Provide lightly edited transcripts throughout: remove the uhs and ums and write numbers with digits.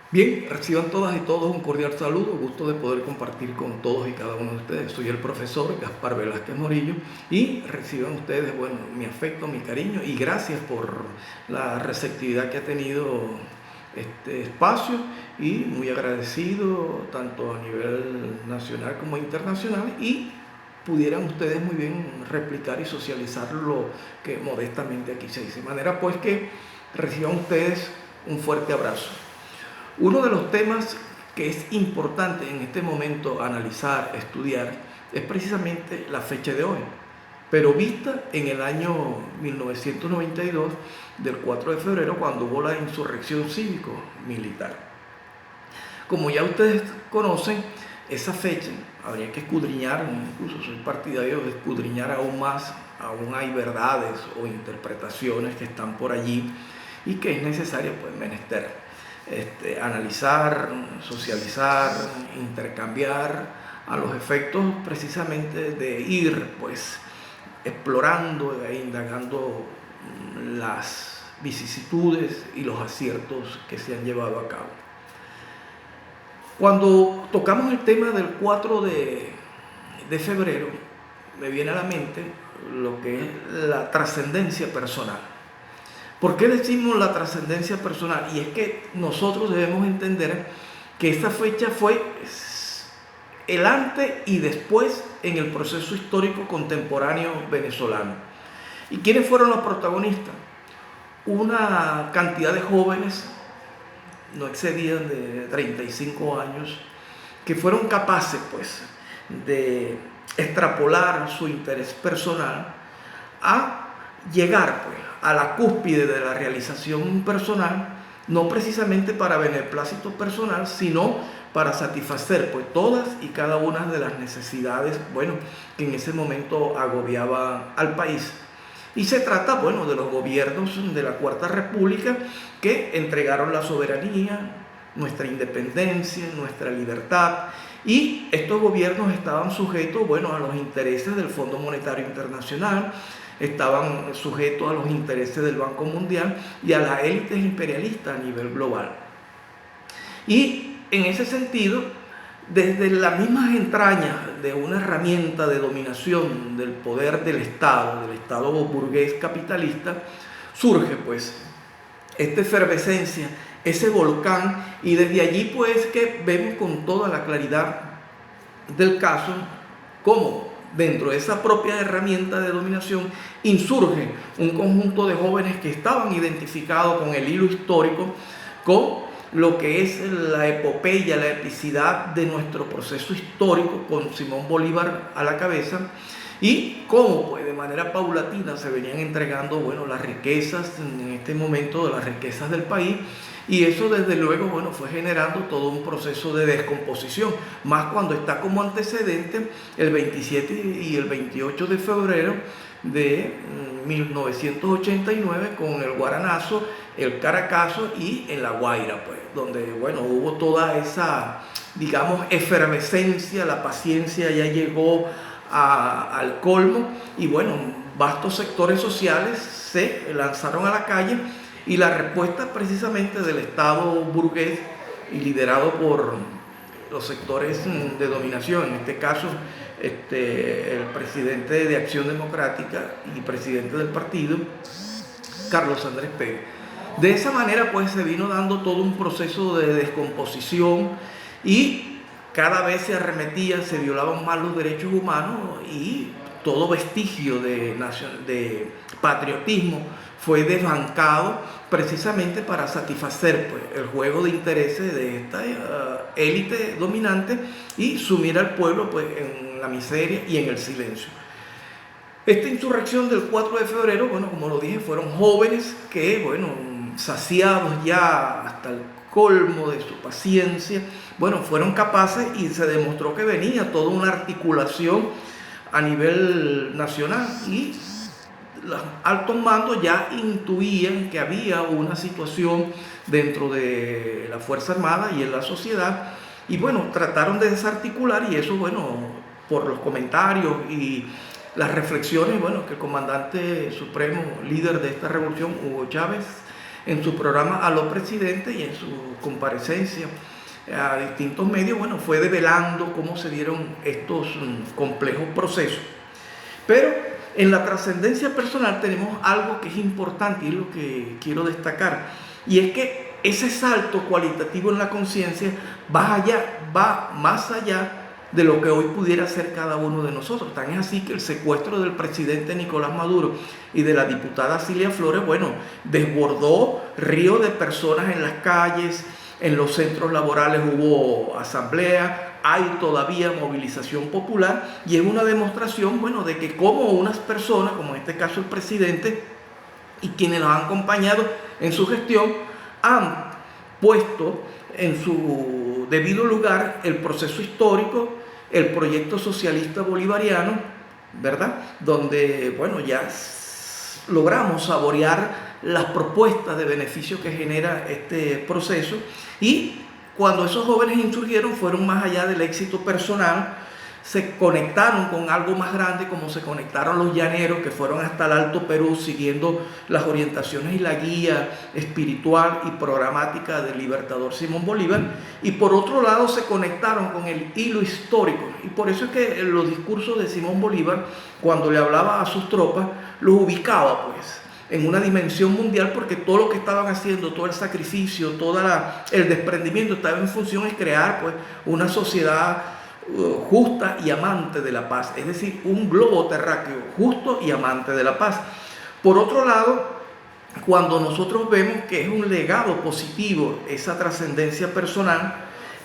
Bien, reciban todas y todos un cordial saludo, gusto de poder compartir con todos y cada uno de ustedes. Soy el profesor Gaspar Velázquez Morillo y reciban ustedes, bueno, mi afecto, mi cariño y gracias por la receptividad que ha tenido este espacio y muy agradecido tanto a nivel nacional como internacional y pudieran ustedes muy bien replicar y socializar lo que modestamente aquí se dice. De manera pues que reciban ustedes un fuerte abrazo. Uno de los temas que es importante en este momento analizar, estudiar, es precisamente la fecha de hoy, pero vista en el año 1992, del 4 de febrero, cuando hubo la insurrección cívico-militar. Como ya ustedes conocen, esa fecha habría que escudriñar, incluso soy partidario de escudriñar aún más, aún hay verdades o interpretaciones que están por allí y que es necesario pues menester analizar, socializar, intercambiar a los efectos precisamente de ir pues explorando e indagando las vicisitudes y los aciertos que se han llevado a cabo. Cuando tocamos el tema del 4 de febrero, me viene a la mente lo que es la trascendencia personal. ¿Por qué decimos la trascendencia personal? Y es que nosotros debemos entender que esta fecha fue el antes y después en el proceso histórico contemporáneo venezolano. ¿Y quiénes fueron los protagonistas? Una cantidad de jóvenes, no excedían de 35 años, que fueron capaces pues de extrapolar su interés personal a llegar pues a la cúspide de la realización personal, no precisamente para beneplácito personal, sino para satisfacer pues todas y cada una de las necesidades, bueno, que en ese momento agobiaban al país. Y se trata, bueno, de los gobiernos de la Cuarta República que entregaron la soberanía, nuestra independencia, nuestra libertad, y estos gobiernos estaban sujetos, bueno, a los intereses del Fondo Monetario Internacional, estaban sujetos a los intereses del Banco Mundial y a las élites imperialistas a nivel global. Y en ese sentido, desde las mismas entrañas de una herramienta de dominación del poder del Estado burgués capitalista, surge pues esta efervescencia, ese volcán, y desde allí pues que vemos con toda la claridad del caso cómo dentro de esa propia herramienta de dominación insurge un conjunto de jóvenes que estaban identificados con el hilo histórico, con lo que es la epopeya, la epicidad de nuestro proceso histórico, con Simón Bolívar a la cabeza, y cómo pues de manera paulatina se venían entregando, bueno, las riquezas en este momento, de las riquezas del país, y eso desde luego, bueno, fue generando todo un proceso de descomposición, más cuando está como antecedente el 27 y el 28 de febrero de 1989 con el Guaranazo, el Caracazo y en La Guaira, pues, donde, bueno, hubo toda esa, digamos, efervescencia, la paciencia ya llegó al colmo y, bueno, vastos sectores sociales se lanzaron a la calle y la respuesta precisamente del Estado burgués y liderado por los sectores de dominación, en este caso el presidente de Acción Democrática y presidente del partido, Carlos Andrés Pérez. De esa manera pues se vino dando todo un proceso de descomposición y cada vez se arremetía, se violaban más los derechos humanos y todo vestigio de patriotismo fue desbancado precisamente para satisfacer pues, el juego de intereses de esta élite dominante y sumir al pueblo pues, en la miseria y en el silencio. Esta insurrección del 4 de febrero, bueno, como lo dije, fueron jóvenes que, bueno, saciados ya hasta el colmo de su paciencia, bueno, fueron capaces y se demostró que venía toda una articulación a nivel nacional y los altos mandos ya intuían que había una situación dentro de la Fuerza Armada y en la sociedad y bueno, trataron de desarticular y eso, bueno, por los comentarios y las reflexiones, bueno, que el comandante supremo, líder de esta revolución, Hugo Chávez, en su programa Aló Presidente y en su comparecencia a distintos medios, bueno, fue develando cómo se dieron estos complejos procesos. Pero en la trascendencia personal tenemos algo que es importante y es lo que quiero destacar, y es que ese salto cualitativo en la conciencia va más allá de lo que hoy pudiera ser cada uno de nosotros. Tan es así que el secuestro del presidente Nicolás Maduro y de la diputada Cilia Flores, bueno, desbordó río de personas en las calles, en los centros laborales hubo asamblea, hay todavía movilización popular, y es una demostración, bueno, de que como unas personas, como en este caso el presidente y quienes nos han acompañado en su gestión, han puesto en su debido lugar el proceso histórico, el proyecto socialista bolivariano, ¿verdad? Donde, bueno, ya logramos saborear las propuestas de beneficio que genera este proceso, y cuando esos jóvenes insurgieron fueron más allá del éxito personal, se conectaron con algo más grande, como se conectaron los llaneros que fueron hasta el Alto Perú siguiendo las orientaciones y la guía espiritual y programática del libertador Simón Bolívar, y por otro lado se conectaron con el hilo histórico, y por eso es que en los discursos de Simón Bolívar, cuando le hablaba a sus tropas, los ubicaba pues en una dimensión mundial, porque todo lo que estaban haciendo, todo el sacrificio, todo el desprendimiento estaba en función de crear pues una sociedad justa y amante de la paz, es decir, un globo terráqueo justo y amante de la paz. Por otro lado, cuando nosotros vemos que es un legado positivo esa trascendencia personal,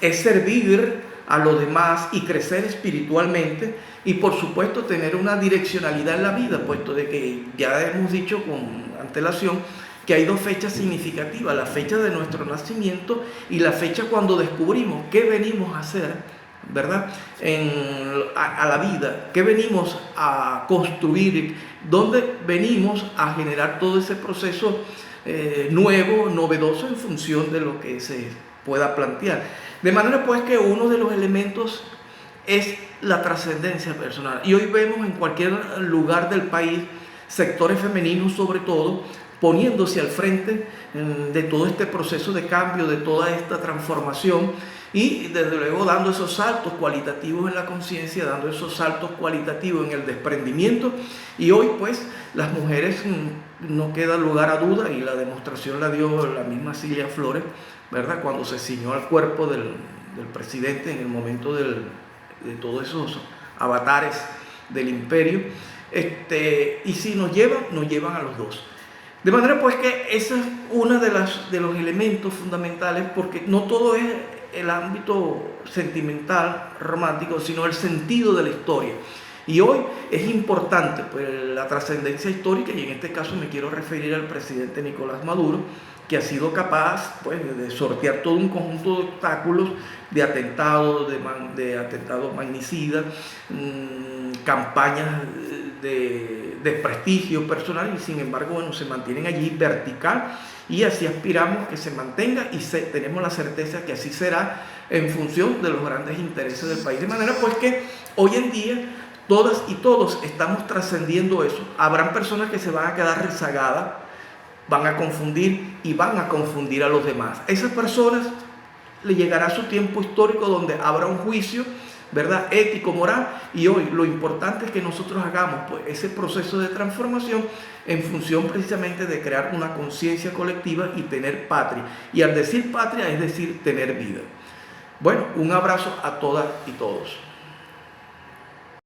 es servir a los demás y crecer espiritualmente, y por supuesto tener una direccionalidad en la vida, puesto de que ya hemos dicho con antelación que hay dos fechas significativas: la fecha de nuestro nacimiento y la fecha cuando descubrimos qué venimos a hacer, ¿verdad? A la vida, qué venimos a construir, dónde venimos a generar todo ese proceso nuevo, novedoso, en función de lo que se pueda plantear. De manera pues que uno de los elementos es la trascendencia personal, y hoy vemos en cualquier lugar del país sectores femeninos sobre todo poniéndose al frente de todo este proceso de cambio, de toda esta transformación, y desde luego dando esos saltos cualitativos en la conciencia, dando esos saltos cualitativos en el desprendimiento. Y hoy pues las mujeres, no queda lugar a duda, y la demostración la dio la misma Cilia Flores, ¿verdad?, cuando se ciñó al cuerpo del presidente en el momento de todos esos avatares del imperio, y si nos llevan a los dos. De manera pues que ese es uno de los elementos fundamentales, porque no todo es el ámbito sentimental, romántico, sino el sentido de la historia. Y hoy es importante pues la trascendencia histórica, y en este caso me quiero referir al presidente Nicolás Maduro, que ha sido capaz pues de sortear todo un conjunto de obstáculos, de atentados, de atentados magnicidas, campañas de desprestigio personal, y sin embargo, bueno, se mantienen allí vertical, y así aspiramos que se mantenga, y tenemos la certeza que así será en función de los grandes intereses del país. De manera pues que hoy en día todas y todos estamos trascendiendo eso. Habrán personas que se van a quedar rezagadas, van a confundir y van a confundir a los demás. A esas personas le llegará su tiempo histórico donde habrá un juicio, ¿verdad?, ético, moral, y hoy lo importante es que nosotros hagamos pues ese proceso de transformación en función precisamente de crear una conciencia colectiva y tener patria. Y al decir patria es decir tener vida. Bueno, un abrazo a todas y todos.